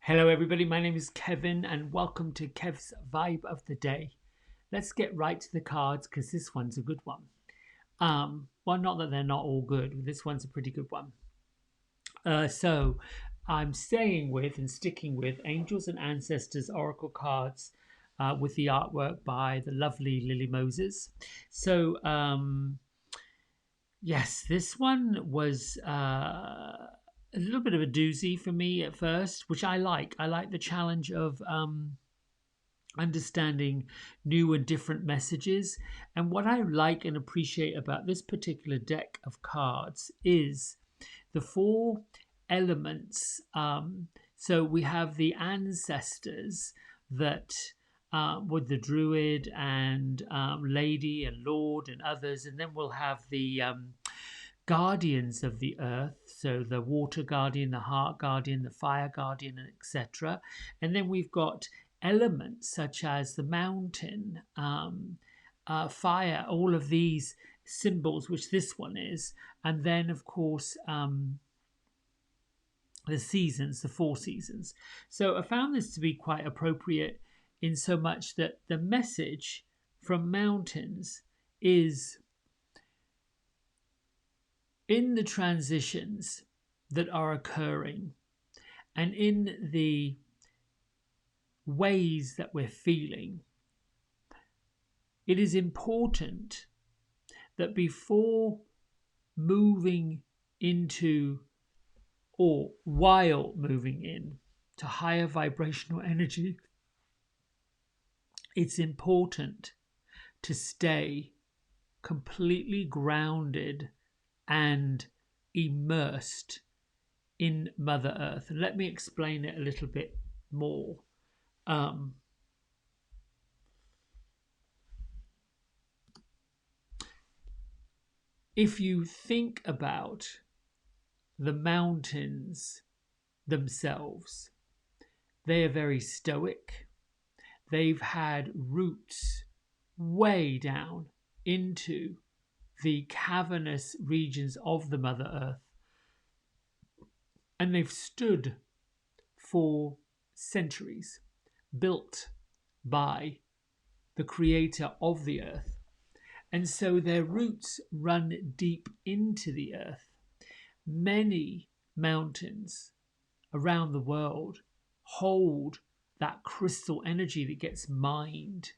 Hello, everybody. My name is Kevin, and welcome to Kev's Vibe of the Day. Let's get right to the cards because this one's a good one. Well, not that they're not all good, but this one's a pretty good one. So, I'm staying with and sticking with Angels and Ancestors Oracle cards with the artwork by the lovely Lily Moses. So, yes, this one was a little bit of a doozy for me at first, which I like. I like the challenge of understanding new and different messages. And what I like and appreciate about this particular deck of cards is the four elements. So we have the ancestors that with the druid and lady and lord and others, and then we'll have the guardians of the earth, so the water guardian, the heart guardian, the fire guardian, etc. And then we've got elements such as the mountain, fire, all of these symbols, which this one is. And then, of course, the seasons, the four seasons. So I found this to be quite appropriate in so much that the message from mountains is in the transitions that are occurring and in the ways that we're feeling, it is important that before moving into or while moving in to higher vibrational energy, it's important to stay completely grounded and immersed in Mother Earth. And let me explain it a little bit more. If you think about the mountains themselves, they are very stoic. They've had roots way down into the cavernous regions of the Mother Earth, and they've stood for centuries, built by the creator of the earth. And so their roots run deep into the earth. Many mountains around the world hold that crystal energy that gets mined.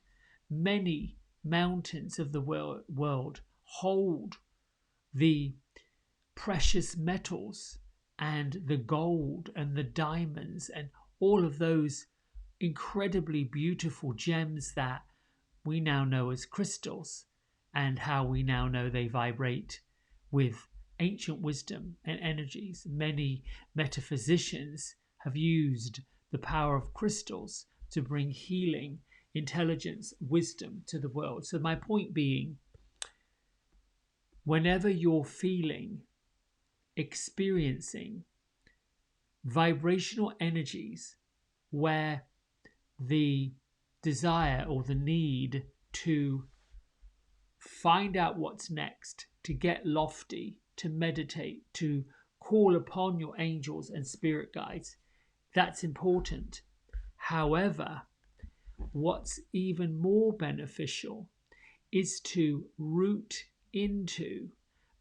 Many mountains of the world hold the precious metals and the gold and the diamonds and all of those incredibly beautiful gems that we now know as crystals, and how we now know they vibrate with ancient wisdom and energies. Many metaphysicians have used the power of crystals to bring healing, intelligence, wisdom to the world. So, my point being, whenever you're feeling, experiencing vibrational energies where the desire or the need to find out what's next, to get lofty, to meditate, to call upon your angels and spirit guides, that's important. However, what's even more beneficial is to root into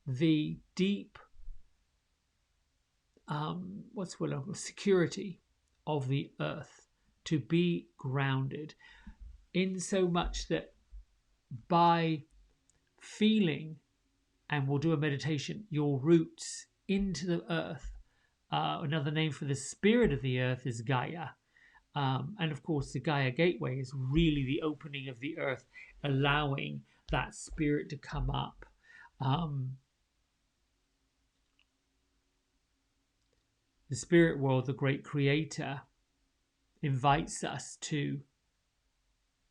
the deep security of the earth, to be grounded, in so much that by feeling, and we'll do a meditation, your roots into the earth. Another name for the spirit of the earth is Gaia. And of course, the Gaia Gateway is really the opening of the earth, allowing that spirit to come up. The spirit world, the great creator, invites us to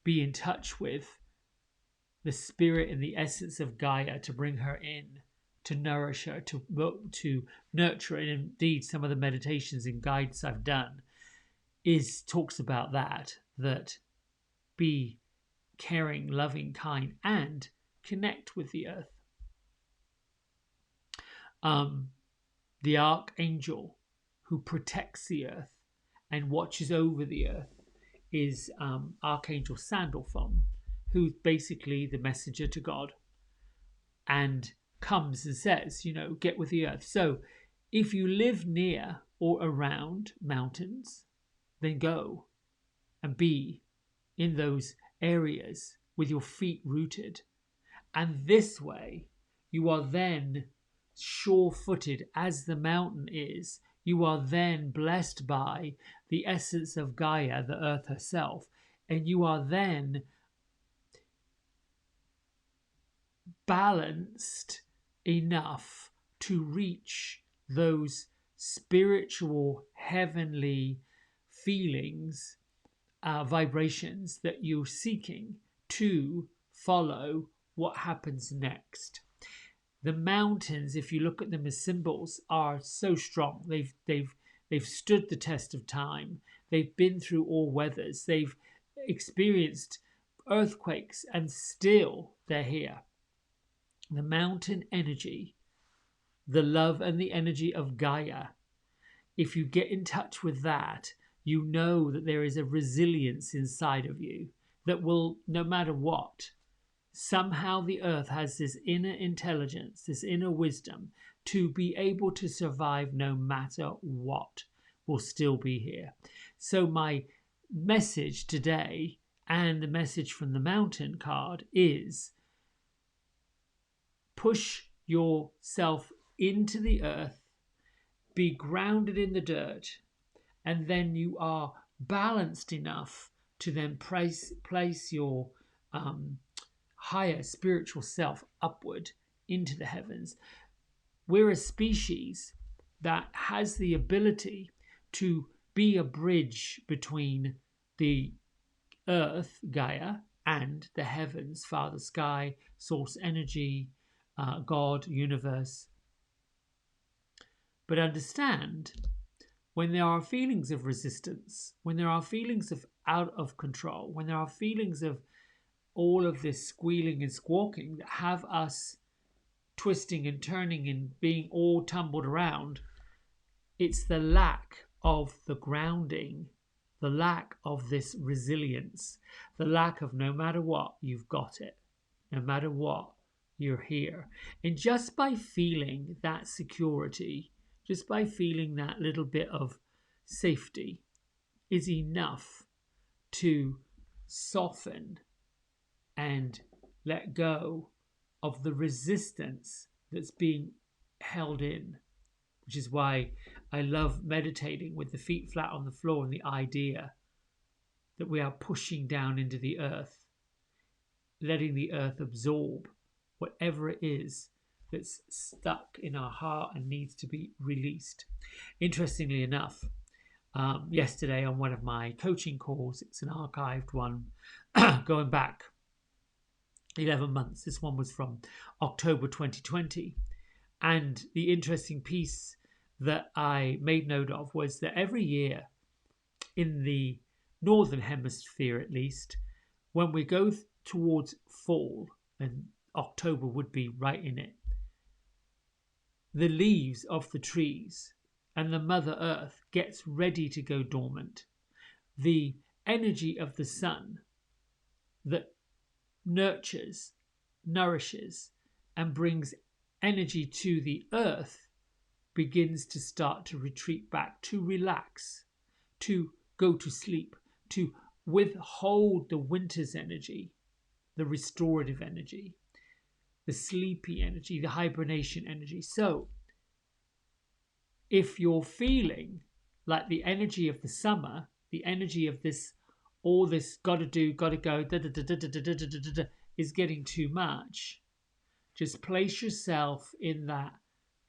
be in touch with the spirit and the essence of Gaia, to bring her in, to nourish her, to nurture. And indeed, some of the meditations and guides I've done talks about that be caring, loving, kind, and connect with the earth. The archangel who protects the earth and watches over the earth is Archangel Sandalphon, who's basically the messenger to God and comes and says, get with the earth. So if you live near or around mountains, then go and be in those areas with your feet rooted. And this way, you are then sure footed as the mountain is. You are then blessed by the essence of Gaia, the earth herself. And you are then balanced enough to reach those spiritual, heavenly feelings, vibrations that you're seeking to follow what happens next. The mountains, if you look at them as symbols, are so strong. They've stood the test of time. They've been through all weathers. They've experienced earthquakes, and still they're here. The mountain energy, the love and the energy of Gaia, if you get in touch with that, you know that there is a resilience inside of you that will, no matter what, somehow the earth has this inner intelligence, this inner wisdom to be able to survive no matter what, will still be here. So my message today, and the message from the mountain card, is push yourself into the earth, be grounded in the dirt, and then you are balanced enough to then place your higher spiritual self upward into the heavens. We're a species that has the ability to be a bridge between the earth, Gaia, and the heavens, Father Sky, Source Energy, God, Universe. But understand, when there are feelings of resistance, when there are feelings of out of control, when there are feelings of all of this squealing and squawking that have us twisting and turning and being all tumbled around, it's the lack of the grounding, the lack of this resilience, the lack of no matter what, you've got it. No matter what, you're here. And just by feeling that security, just by feeling that little bit of safety is enough to soften and let go of the resistance that's being held in, which is why I love meditating with the feet flat on the floor and the idea that we are pushing down into the earth, letting the earth absorb whatever it is that's stuck in our heart and needs to be released. Interestingly enough, yesterday on one of my coaching calls, it's an archived one going back 11 months. This one was from October 2020. And the interesting piece that I made note of was that every year, in the northern hemisphere at least, when we go towards fall, and October would be right in it, the leaves of the trees and the Mother Earth gets ready to go dormant. The energy of the sun that nurtures, nourishes, and brings energy to the earth begins to start to retreat back, to relax, to go to sleep, to withhold the winter's energy, the restorative energy, the sleepy energy, the hibernation energy. So if you're feeling like the energy of the summer, the energy of this, all this gotta do, gotta go, is getting too much, just place yourself in that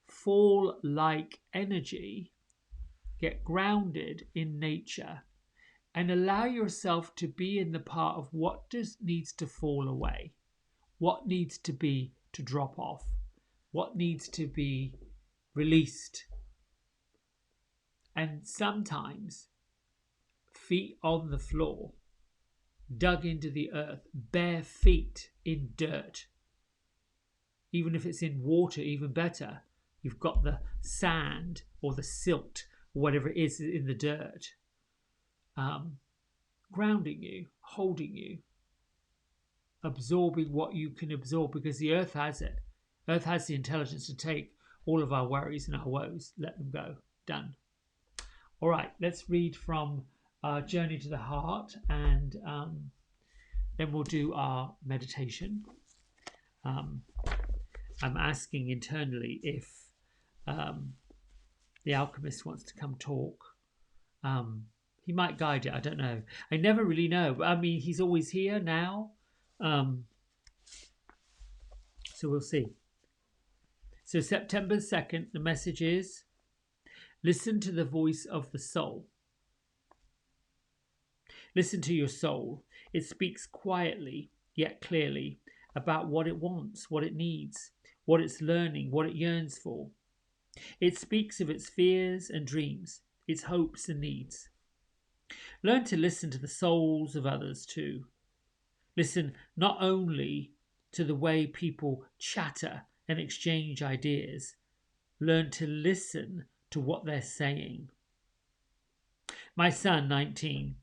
fall-like energy, get grounded in nature, and allow yourself to be in the part of what just needs to fall away, what needs to drop off, what needs to be released. And sometimes feet on the floor, dug into the earth, bare feet in dirt. Even if it's in water, even better. You've got the sand or the silt or whatever it is in the dirt. um, grounding you, holding you, absorbing what you can absorb, because the earth has it. Earth has the intelligence to take all of our worries and our woes, let them go. Done. All right, let's read from Journey to the Heart, and then we'll do our meditation. Um, I'm asking internally if um, the alchemist wants to come talk. Um, he might guide it. I don't know. I never really know. I mean, he's always here now. Um, so we'll see. So September 2nd, the message is listen to the voice of the soul. Listen to your soul. It speaks quietly yet clearly about what it wants, what it needs, what it's learning, what it yearns for. It speaks of its fears and dreams, its hopes and needs. Learn to listen to the souls of others too. Listen not only to the way people chatter and exchange ideas, learn to listen to what they're saying. My son, 19,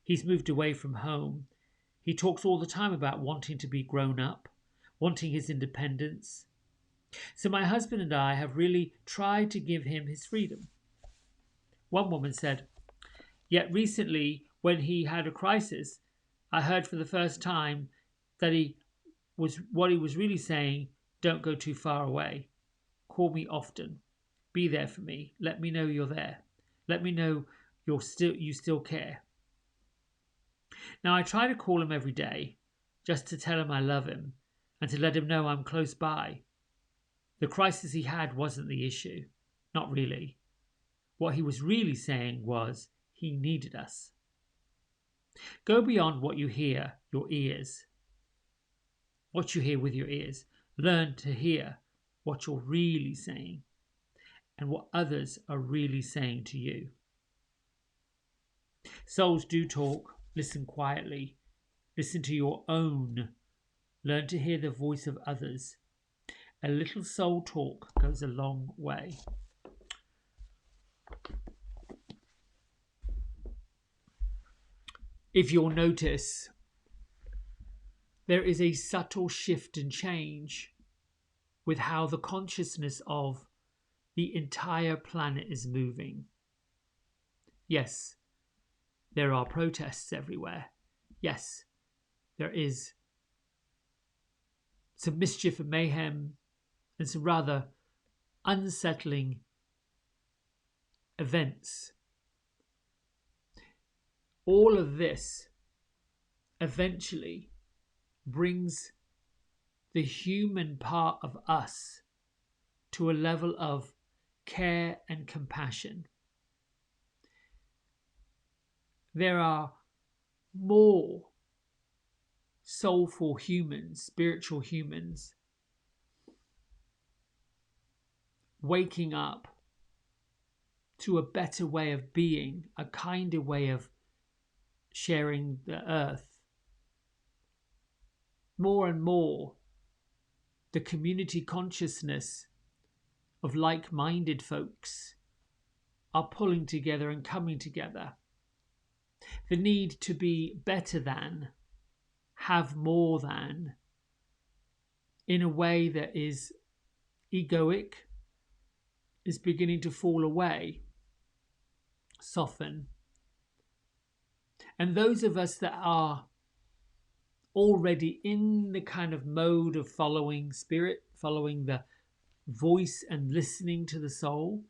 he's moved away from home. He talks all the time about wanting to be grown up, wanting his independence. So my husband and I have really tried to give him his freedom. One woman said, yet recently, when he had a crisis, I heard for the first time that what he was really saying, don't go too far away. Call me often. Be there for me. Let me know you're there. Let me know you still care. Now I try to call him every day, just to tell him I love him and to let him know I'm close by. The crisis he had wasn't the issue. Not really. What he was really saying was he needed us. Go beyond what you hear, your ears. What you hear with your ears. Learn to hear what you're really saying and what others are really saying to you. Souls do talk. Listen quietly. Listen to your own. Learn to hear the voice of others. A little soul talk goes a long way. If you'll notice, there is a subtle shift and change with how the consciousness of the entire planet is moving. Yes, there are protests everywhere. Yes, there is some mischief and mayhem and some rather unsettling events. All of this eventually brings the human part of us to a level of care and compassion. There are more soulful humans, spiritual humans, waking up to a better way of being, a kinder way of sharing the earth. More and more, the community consciousness of like-minded folks are pulling together and coming together. The need to be better than, have more than, in a way that is egoic, is beginning to fall away, soften. And those of us that are already in the kind of mode of following spirit, following the voice and listening to the soul,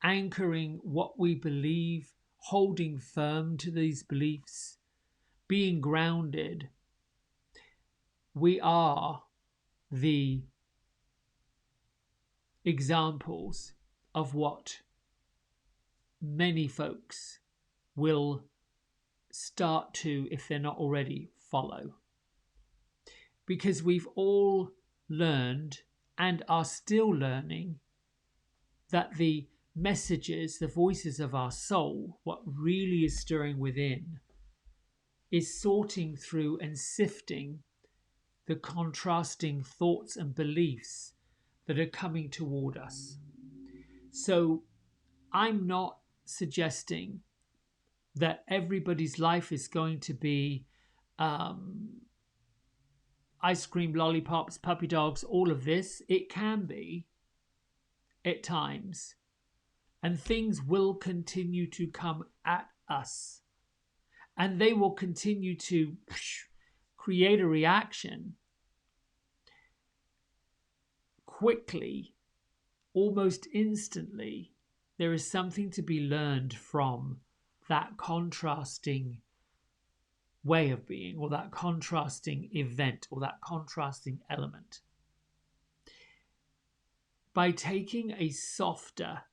anchoring what we believe, holding firm to these beliefs, being grounded, we are the examples of what many folks will start to, if they're not already, follow. Because we've all learned and are still learning that the messages, the voices of our soul, what really is stirring within, is sorting through and sifting the contrasting thoughts and beliefs that are coming toward us. So I'm not suggesting that everybody's life is going to be um, ice cream, lollipops, puppy dogs, all of this. It can be at times. And things will continue to come at us. And they will continue to create a reaction quickly, almost instantly. There is something to be learned from that contrasting way of being, or that contrasting event, or that contrasting element. By taking a softer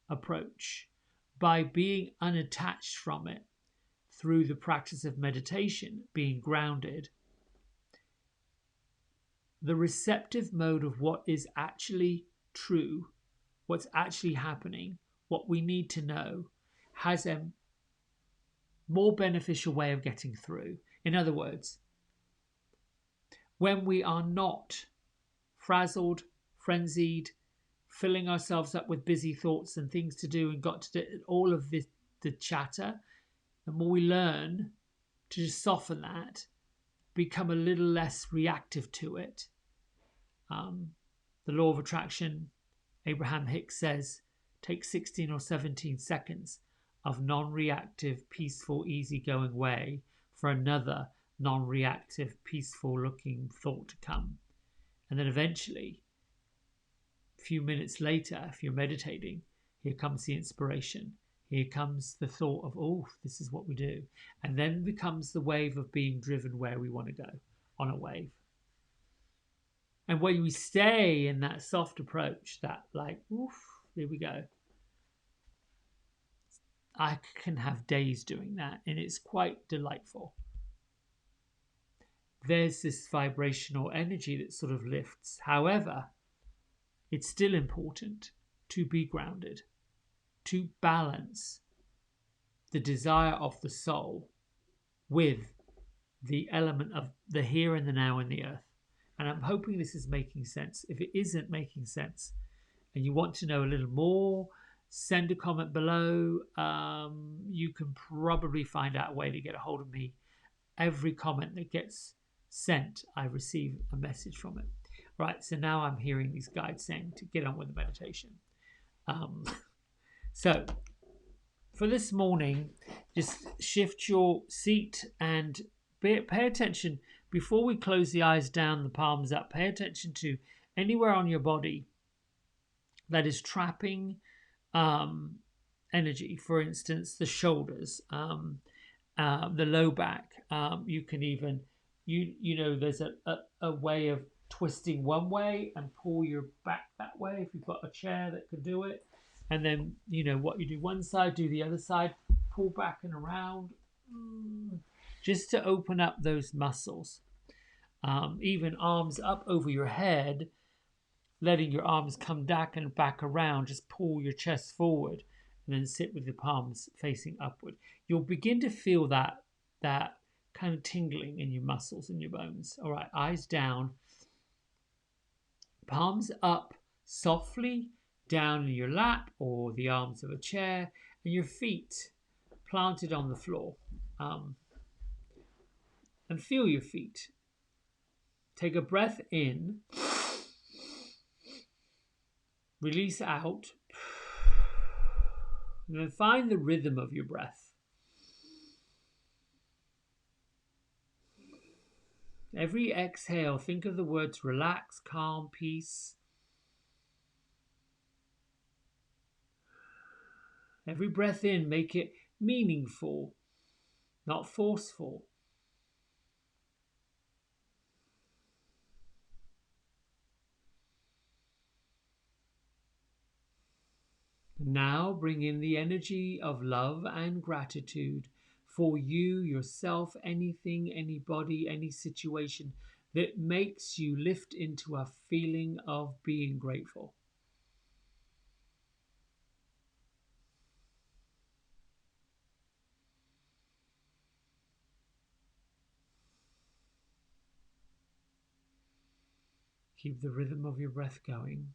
approach, by being unattached from it through the practice of meditation, being grounded, the receptive mode of what is actually true, what's actually happening, what we need to know, has a more beneficial way of getting through. In other words, when we are not frazzled, frenzied, filling ourselves up with busy thoughts and things to do and got to do all of this, the chatter, the more we learn to just soften that, become a little less reactive to it. The law of attraction, Abraham Hicks says, takes 16 or 17 seconds of non-reactive, peaceful, easygoing way for another non-reactive, peaceful looking thought to come. And then eventually, a few minutes later, if you're meditating, here comes the inspiration. Here comes the thought of, oh, this is what we do. And then becomes the wave of being driven where we want to go on a wave. And when we stay in that soft approach, that like, oof, here we go. I can have days doing that, and it's quite delightful. There's this vibrational energy that sort of lifts. However, it's still important to be grounded, to balance the desire of the soul with the element of the here and the now and the earth. And I'm hoping this is making sense. If it isn't making sense and you want to know a little more, send a comment below. You can probably find out a way to get a hold of me. Every comment that gets sent, I receive a message from it. Right, so now I'm hearing these guides saying to get on with the meditation. So for this morning, just shift your seat and pay attention before we close the eyes down, the palms up. Pay attention to anywhere on your body that is trapping energy. For instance, the shoulders, the low back. You can even, you know, there's a way of twisting one way and pull your back that way if you've got a chair that can do it. And then, you know, what you do one side, do the other side, pull back and around, just to open up those muscles. Even arms up over your head, letting your arms come back and back around, just pull your chest forward and then sit with the palms facing upward. You'll begin to feel that kind of tingling in your muscles and your bones. All right, eyes down, palms up softly down in your lap or the arms of a chair, and your feet planted on the floor. And feel your feet. Take a breath in, release out, and then find the rhythm of your breath. Every exhale, think of the words relax, calm, peace. Every breath in, make it meaningful, not forceful. Now bring in the energy of love and gratitude for you, yourself, anything, anybody, any situation that makes you lift into a feeling of being grateful. Keep the rhythm of your breath going.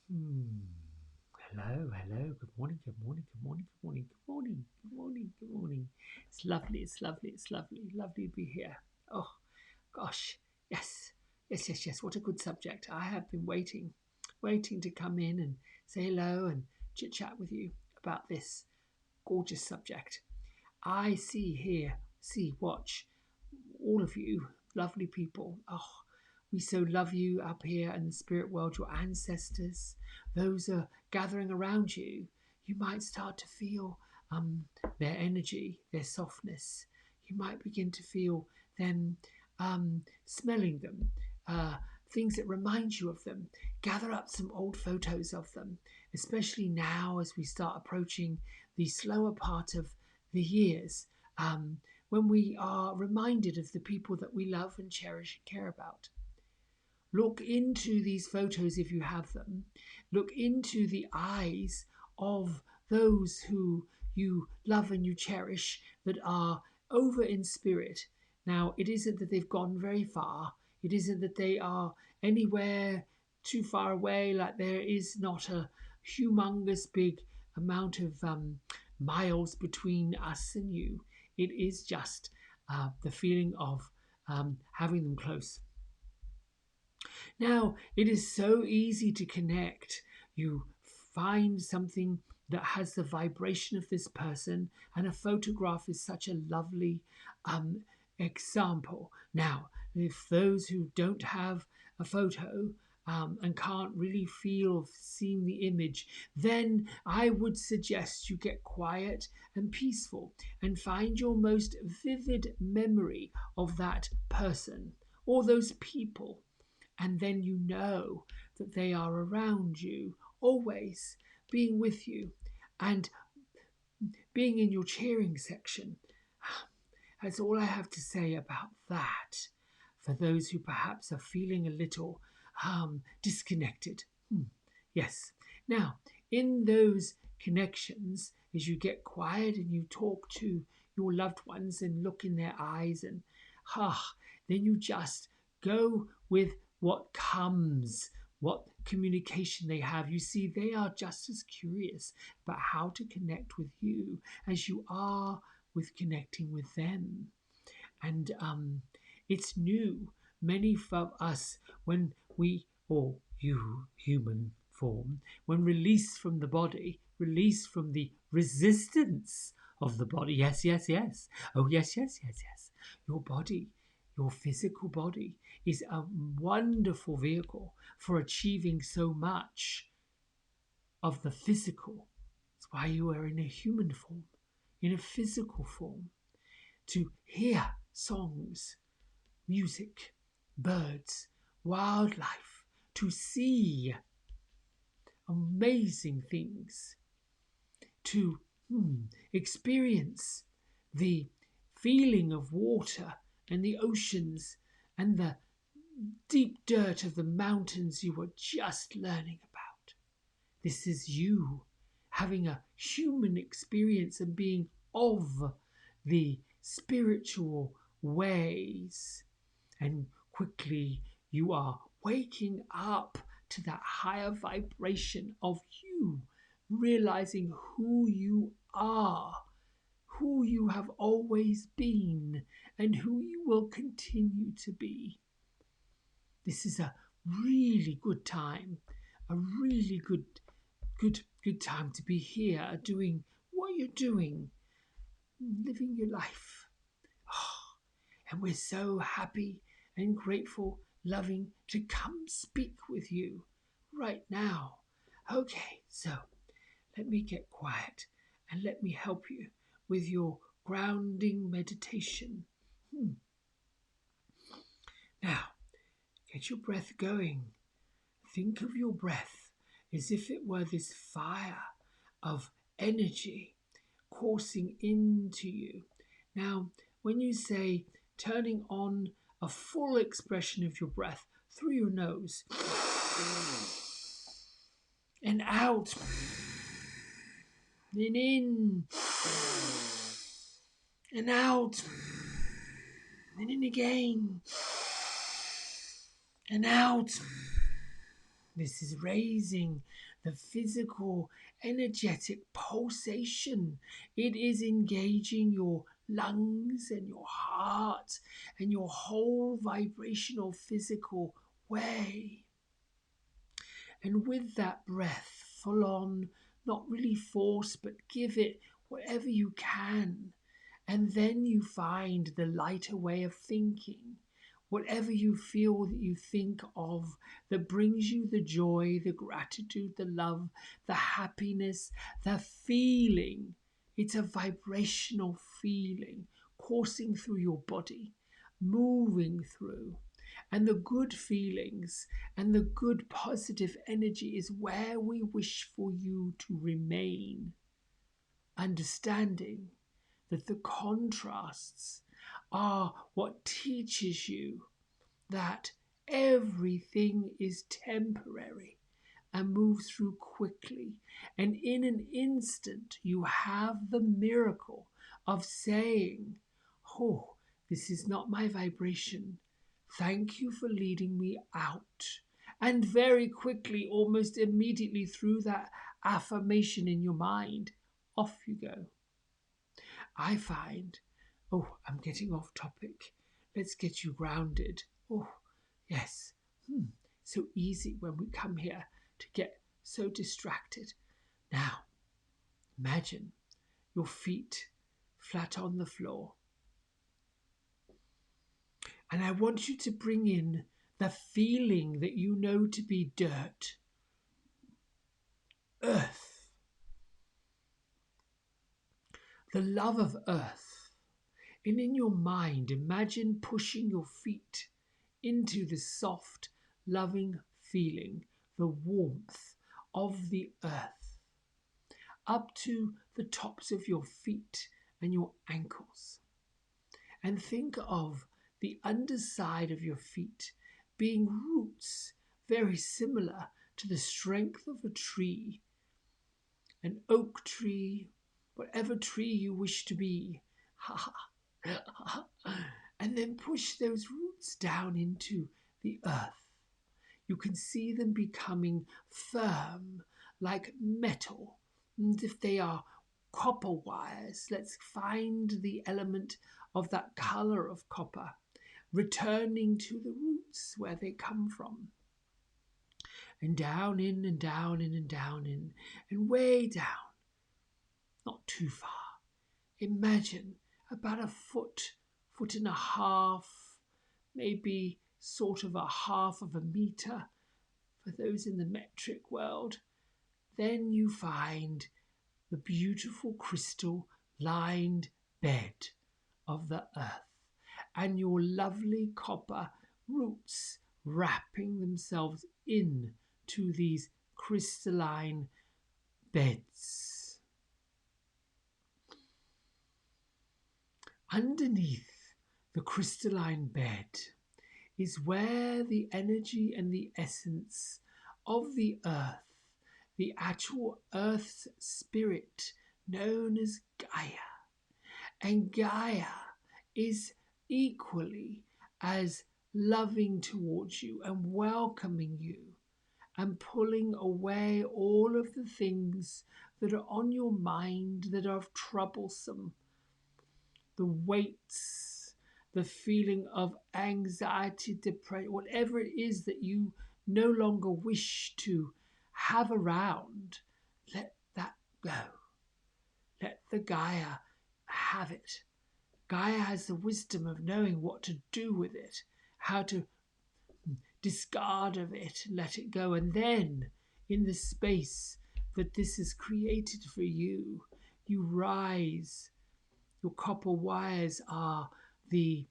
Hmm. Hello, hello. Good morning, good morning, good morning, good morning, good morning, good morning, good morning. It's lovely, it's lovely, it's lovely, lovely to be here. Oh, gosh, yes, yes, yes, yes. What a good subject. I have been waiting to come in and say hello and chit chat with you about this gorgeous subject. I see, hear, see, watch all of you, lovely people. Oh, we so love you up here in the spirit world, your ancestors, those are gathering around you. You might start to feel their energy, their softness. You might begin to feel them smelling them, uh, things that remind you of them. Gather up some old photos of them, especially now as we start approaching the slower part of the years. When we are reminded of the people that we love and cherish and care about. Look into these photos if you have them. Look into the eyes of those who you love and you cherish that are over in spirit. Now, it isn't that they've gone very far, it isn't that they are anywhere too far away, like there is not a humongous big amount of miles between us and you. It is just the feeling of having them close. Now, it is so easy to connect. You find something that has the vibration of this person, and a photograph is such a lovely um, example. Now, if those who don't have a photo and can't really feel seeing the image, then I would suggest you get quiet and peaceful and find your most vivid memory of that person or those people, and then you know that they are around you, always being with you and being in your cheering section. That's all I have to say about that. For those who perhaps are feeling a little disconnected. Yes. Now, in those connections, as you get quiet and you talk to your loved ones and look in their eyes and then you just go with what comes, what communication they have. You see, they are just as curious about how to connect with you as you are with connecting with them. And it's new. Many of us, when we, or you, human form, when released from the body, released from the resistance of the body. Yes, yes, yes. Oh, yes, yes, yes, yes. Your body, your physical body, is a wonderful vehicle for achieving so much of the physical. That's why you are in a human form, in a physical form, to hear songs, music, birds, wildlife, to see amazing things, to experience the feeling of water and the oceans and the deep dirt of the mountains you were just learning about. This is you having a human experience and being of the spiritual ways. And quickly you are waking up to that higher vibration of you, realizing who you are, who you have always been, and who you will continue to be. This is a really good time, a really good time to be here doing what you're doing, living your life. And we're so happy and grateful, loving to come speak with you right now. Okay, so let me get quiet and let me help you with your grounding meditation. Now, get your breath going. Think of your breath as if it were this fire of energy coursing into you. Now, when you say turning on a full expression of your breath through your nose and out and in and out and in again and out. This is raising the physical, energetic pulsation. It is engaging your lungs and your heart and your whole vibrational physical way. And with that breath, full on, not really force, but give it whatever you can. And then you find the lighter way of thinking. Whatever you feel that you think of that brings you the joy, the gratitude, the love, the happiness, the feeling. It's a vibrational feeling coursing through your body, moving through. And the good feelings and the good positive energy is where we wish for you to remain, understanding that the contrasts are what teaches you that everything is temporary and moves through quickly. And in an instant, you have the miracle of saying, "Oh, this is not my vibration. Thank you for leading me out." And very quickly, almost immediately through that affirmation in your mind, off you go. I find, oh, I'm getting off topic. Let's get you grounded. Oh, yes. So easy when we come here to get so distracted. Now, imagine your feet flat on the floor. And I want you to bring in the feeling that you know to be dirt, earth, the love of earth. And in your mind, imagine pushing your feet into the soft, loving feeling, the warmth of the earth, up to the tops of your feet and your ankles. And think of the underside of your feet being roots very similar to the strength of a tree, an oak tree, whatever tree you wish to be. And then push those roots down into the earth. You can see them becoming firm like metal. And if they are copper wires, let's find the element of that color of copper, returning to the roots where they come from. And down in and down in and down in and way down, not too far. Imagine about a foot, foot and a half, maybe sort of a half of a meter for those in the metric world. Then you find the beautiful crystal lined bed of the earth and your lovely copper roots wrapping themselves in to these crystalline beds. Underneath the crystalline bed is where the energy and the essence of the earth, the actual earth's spirit known as Gaia. And Gaia is equally as loving towards you and welcoming you and pulling away all of the things that are on your mind that are troublesome, the weights, the feeling of anxiety, depression, whatever it is that you no longer wish to have around, let that go. Let the Gaia have it. Gaia has the wisdom of knowing what to do with it, how to discard of it and let it go. And then, in the space that this is created for you, you rise. Your copper wires are the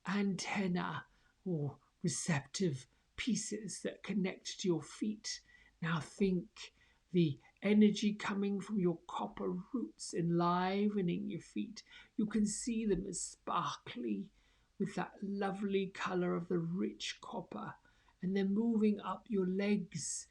antenna or receptive pieces that connect to your feet. Now think the energy coming from your copper roots enlivening your feet. You can see them as sparkly with that lovely color of the rich copper, and then moving up your legs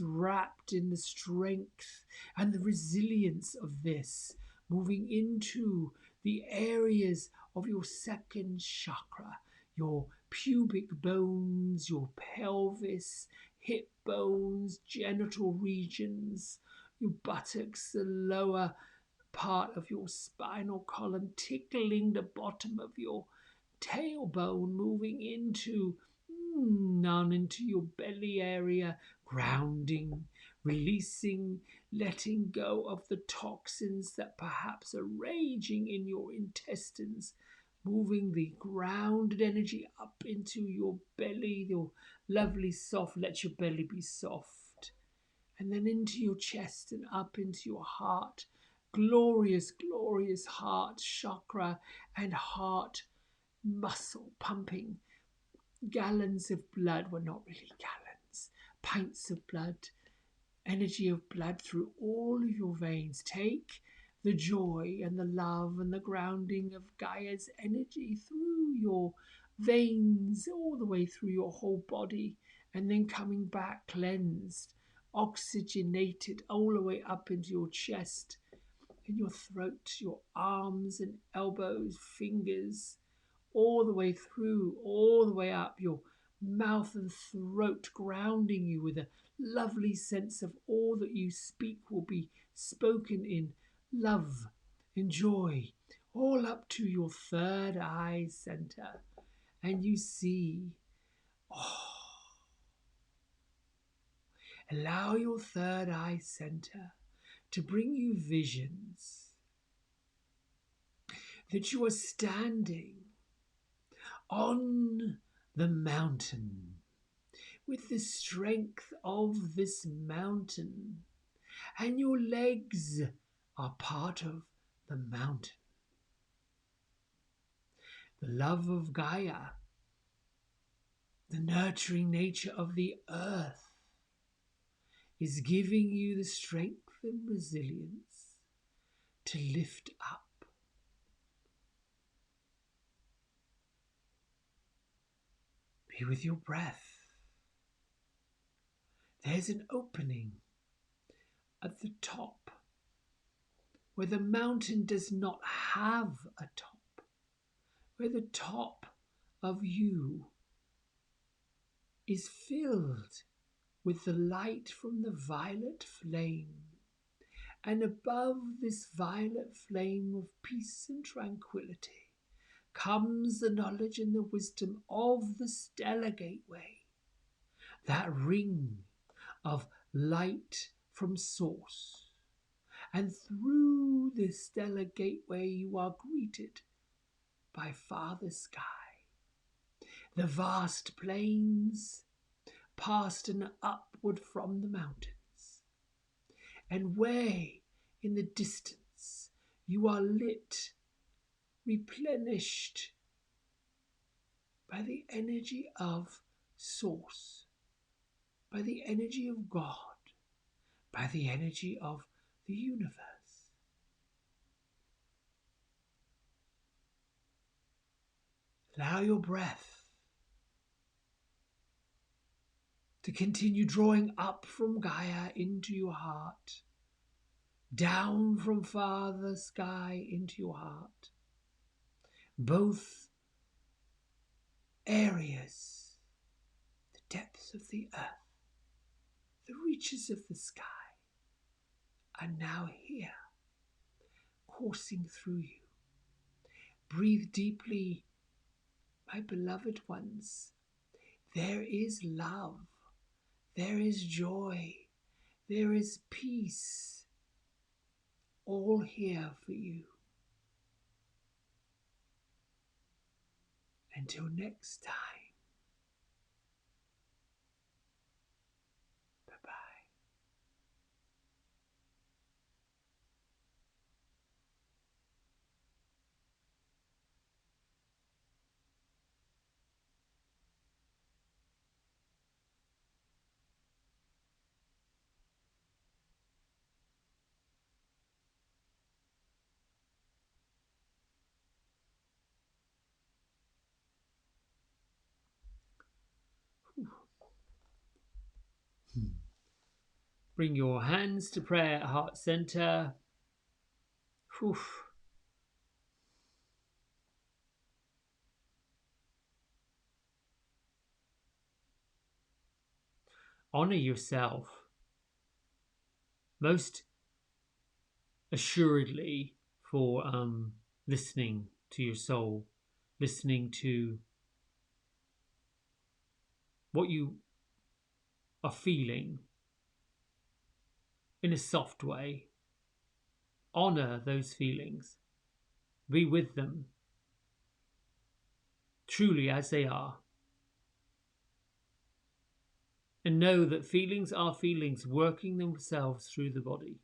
wrapped in the strength and the resilience of this, moving into the areas of your second chakra, your pubic bones, your pelvis, hip bones, genital regions, your buttocks, the lower part of your spinal column, tickling the bottom of your tailbone, moving into down into your belly area, grounding, releasing, letting go of the toxins that perhaps are raging in your intestines, moving the grounded energy up into your belly, your lovely soft, let your belly be soft, and then into your chest and up into your heart. Glorious, glorious heart chakra and heart muscle pumping. Gallons of blood, well, not really gallons, pints of blood, energy of blood through all of your veins. Take the joy and the love and the grounding of Gaia's energy through your veins, all the way through your whole body, and then coming back cleansed, oxygenated, all the way up into your chest, in your throat, your arms and elbows, fingers, all the way through, all the way up your mouth and throat, grounding you with a lovely sense of all that you speak will be spoken in love and joy, all up to your third eye center. And you see, allow your third eye center to bring you visions that you are standing on the mountain with the strength of this mountain, and your legs are part of the mountain. The love of Gaia, the nurturing nature of the earth, is giving you the strength and resilience to lift up. Be with your breath. There's an opening at the top where the mountain does not have a top, where the top of you is filled with the light from the violet flame. And above this violet flame of peace and tranquility comes the knowledge and the wisdom of the stellar gateway, that ring of light from source. And through this stellar gateway you are greeted by Father Sky, the vast plains past and upward from the mountains, and way in the distance you are lit, replenished by the energy of Source, by the energy of God, by the energy of the universe. Allow your breath to continue drawing up from Gaia into your heart, down from Father Sky into your heart. Both areas, the depths of the earth, the reaches of the sky, are now here, coursing through you. Breathe deeply, my beloved ones. There is love, there is joy, there is peace, all here for you. Until next time, bye-bye. Bring your hands to prayer at heart center. Whew. Honor yourself most assuredly for listening to your soul, listening to what you are feeling in a soft way. Honor those feelings, be with them truly as they are, and know that feelings are feelings working themselves through the body,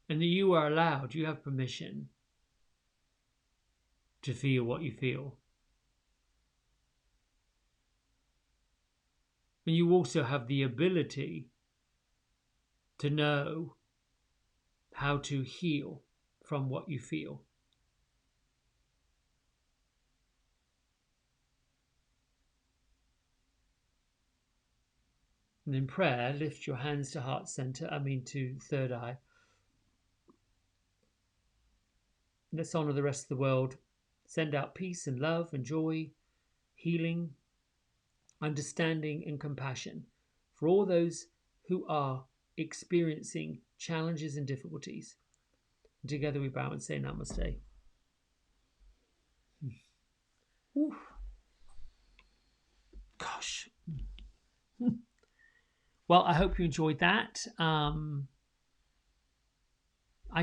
and that you are allowed, you have permission to feel what you feel. And you also have the ability to know how to heal from what you feel. And in prayer, lift your hands to heart center, to third eye. Let's honor the rest of the world. Send out peace and love and joy, healing, understanding, and compassion for all those who are experiencing challenges and difficulties. And together we bow and say namaste. Ooh. Gosh. Well, I hope you enjoyed that. I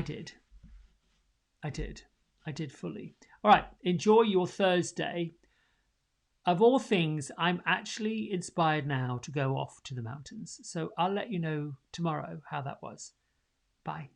did. I did fully. All right. Enjoy your Thursday. Of all things, I'm actually inspired now to go off to the mountains. So I'll let you know tomorrow how that was. Bye.